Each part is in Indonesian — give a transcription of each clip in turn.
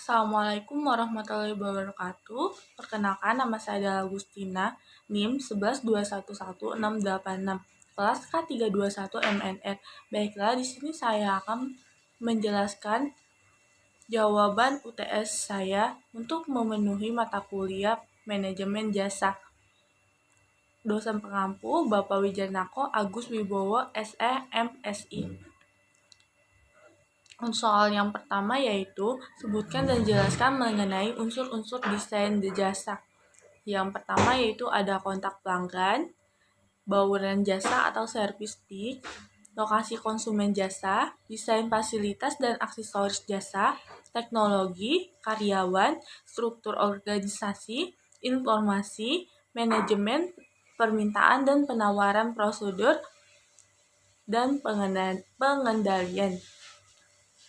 Assalamualaikum warahmatullahi wabarakatuh. Perkenalkan, nama saya adalah Agustina, NIM 11211686, kelas K321 MNR. Baiklah, di sini saya akan menjelaskan jawaban UTS saya untuk memenuhi mata kuliah Manajemen Jasa. Dosen pengampu Bapak Wijanako Agus Wibowo SE MSI. Soal yang pertama yaitu sebutkan dan jelaskan mengenai unsur-unsur desain jasa. Yang pertama yaitu ada kontak pelanggan, bauran jasa atau service desk, lokasi konsumen jasa, desain fasilitas dan aksesoris jasa, teknologi, karyawan, struktur organisasi, informasi, manajemen, permintaan dan penawaran prosedur, dan pengendalian.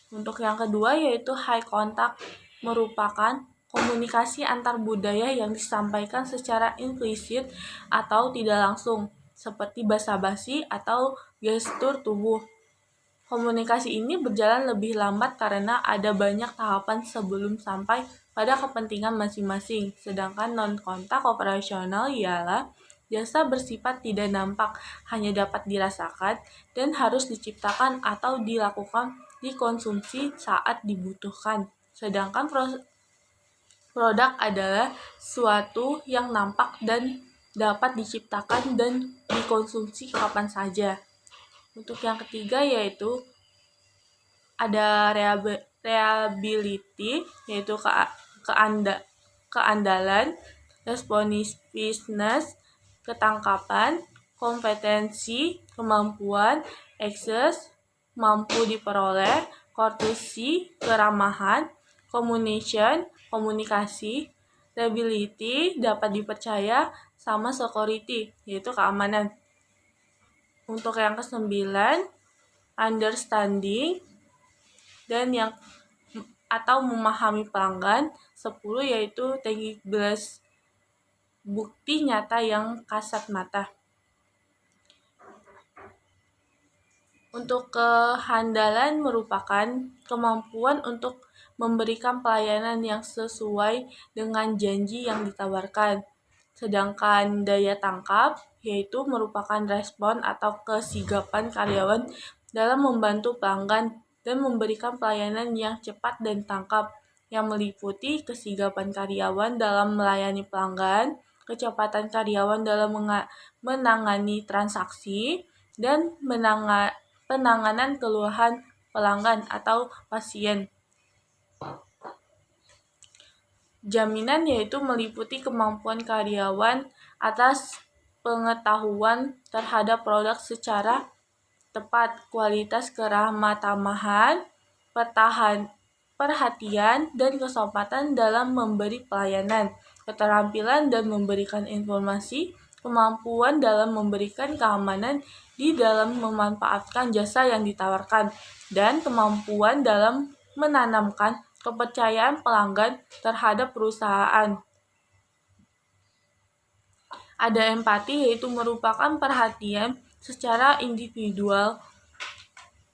Untuk yang kedua yaitu high contact, merupakan komunikasi antar budaya yang disampaikan secara implisit atau tidak langsung, seperti basa-basi atau gestur tubuh. Komunikasi ini berjalan lebih lambat karena ada banyak tahapan sebelum sampai pada kepentingan masing-masing. Sedangkan non-kontak operasional ialah jasa bersifat tidak nampak, hanya dapat dirasakan dan harus diciptakan atau dilakukan dikonsumsi saat dibutuhkan. Sedangkan produk adalah suatu yang nampak dan dapat diciptakan dan dikonsumsi kapan saja. Untuk yang ketiga yaitu ada reliability, yaitu keandalan, responsiveness, ketangkapan, kompetensi, kemampuan, akses, mampu diperoleh, courtesy, keramahan, communication, komunikasi, reliability, dapat dipercaya, sama security, yaitu keamanan. Untuk yang kesembilan, understanding, dan yang atau memahami pelanggan. 10 yaitu tangible, bukti nyata yang kasat mata. Untuk kehandalan merupakan kemampuan untuk memberikan pelayanan yang sesuai dengan janji yang ditawarkan. Sedangkan daya tangkap yaitu merupakan respon atau kesigapan karyawan dalam membantu pelanggan dan memberikan pelayanan yang cepat dan tangkap, yang meliputi kesigapan karyawan dalam melayani pelanggan, kecepatan karyawan dalam menangani transaksi, dan penanganan keluhan pelanggan atau pasien. Jaminan yaitu meliputi kemampuan karyawan atas pengetahuan terhadap produk secara tepat, kualitas keramah-tamahan, perhatian, dan kesopanan dalam memberi pelayanan, keterampilan dan memberikan informasi, kemampuan dalam memberikan keamanan di dalam memanfaatkan jasa yang ditawarkan, dan kemampuan dalam menanamkan kepercayaan pelanggan terhadap perusahaan. Ada empati yaitu merupakan perhatian secara individual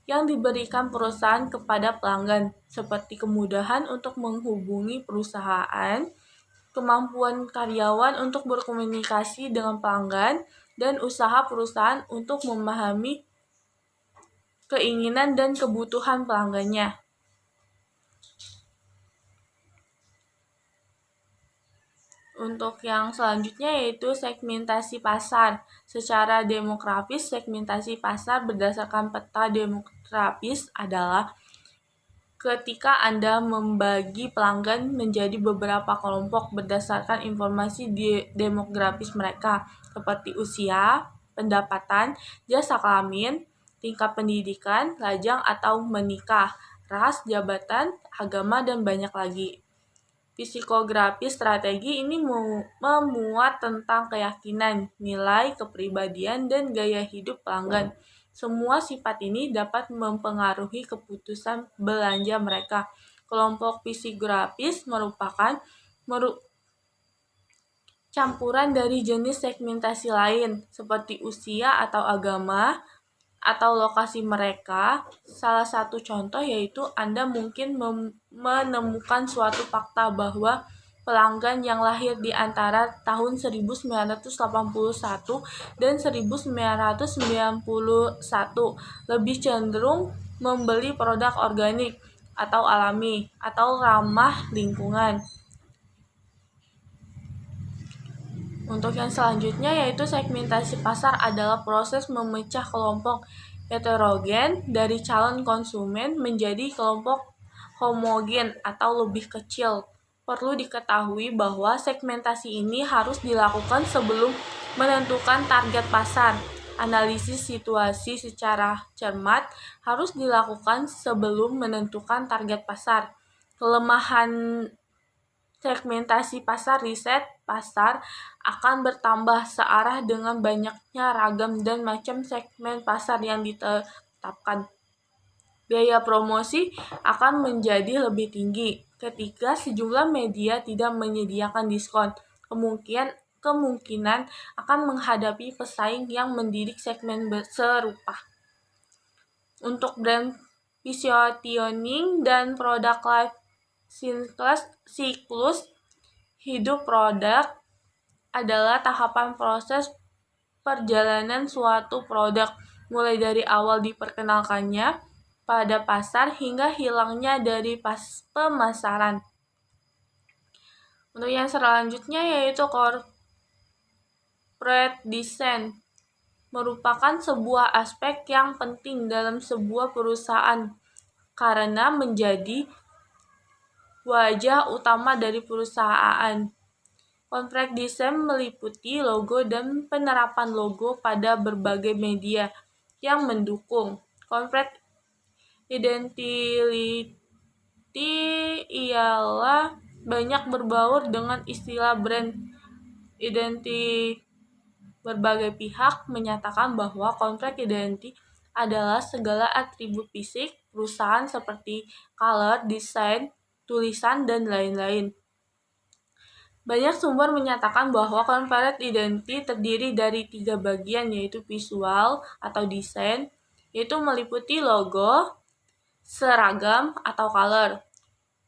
yang diberikan perusahaan kepada pelanggan, seperti kemudahan untuk menghubungi perusahaan, kemampuan karyawan untuk berkomunikasi dengan pelanggan, dan usaha perusahaan untuk memahami keinginan dan kebutuhan pelanggannya. Untuk yang selanjutnya yaitu segmentasi pasar. Secara demografis, segmentasi pasar berdasarkan peta demografis adalah ketika Anda membagi pelanggan menjadi beberapa kelompok berdasarkan informasi demografis mereka, seperti usia, pendapatan, jasa kelamin, tingkat pendidikan, lajang atau menikah, ras, jabatan, agama, dan banyak lagi. Psikografi strategi ini memuat tentang keyakinan, nilai, kepribadian, dan gaya hidup pelanggan. Semua sifat ini dapat mempengaruhi keputusan belanja mereka. Kelompok psikografis merupakan campuran dari jenis segmentasi lain, seperti usia atau agama, atau lokasi mereka. Salah satu contoh yaitu Anda mungkin menemukan suatu fakta bahwa pelanggan yang lahir di antara tahun 1981 dan 1991 lebih cenderung membeli produk organik atau alami atau ramah lingkungan. Untuk yang selanjutnya yaitu segmentasi pasar adalah proses memecah kelompok heterogen dari calon konsumen menjadi kelompok homogen atau lebih kecil. Perlu diketahui bahwa segmentasi ini harus dilakukan sebelum menentukan target pasar. Analisis situasi secara cermat harus dilakukan sebelum menentukan target pasar. Kelemahan segmentasi pasar riset pasar akan bertambah searah dengan banyaknya ragam dan macam segmen pasar yang ditetapkan. Biaya promosi akan menjadi lebih tinggi ketika sejumlah media tidak menyediakan diskon. Kemungkinan akan menghadapi pesaing yang mendidik segmen serupa. Untuk brand positioning dan produk life siklus hidup produk adalah tahapan proses perjalanan suatu produk, mulai dari awal diperkenalkannya pada pasar hingga hilangnya dari pemasaran. Untuk yang selanjutnya yaitu corporate design, merupakan sebuah aspek yang penting dalam sebuah perusahaan karena menjadi wajah utama dari perusahaan. Corporate design meliputi logo dan penerapan logo pada berbagai media yang mendukung. Corporate identity ialah banyak berbaur dengan istilah brand identity. Berbagai pihak menyatakan bahwa corporate identity adalah segala atribut fisik perusahaan seperti color, desain, tulisan, dan lain-lain. Banyak sumber menyatakan bahwa corporate identity terdiri dari 3 bagian, yaitu visual atau desain, yaitu meliputi logo, seragam atau color,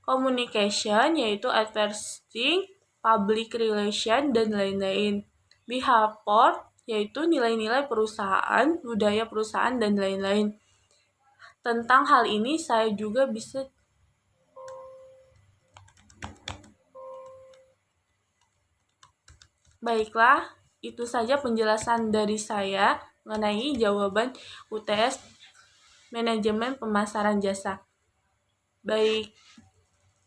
communication yaitu advertising, public relation, dan lain-lain, behavior yaitu nilai-nilai perusahaan, budaya perusahaan, dan lain-lain. Tentang hal ini saya juga bisa Baiklah, itu saja penjelasan dari saya mengenai jawaban UTS Manajemen Pemasaran Jasa. Baik,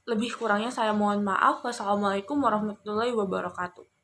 lebih kurangnya saya mohon maaf. Wassalamualaikum warahmatullahi wabarakatuh.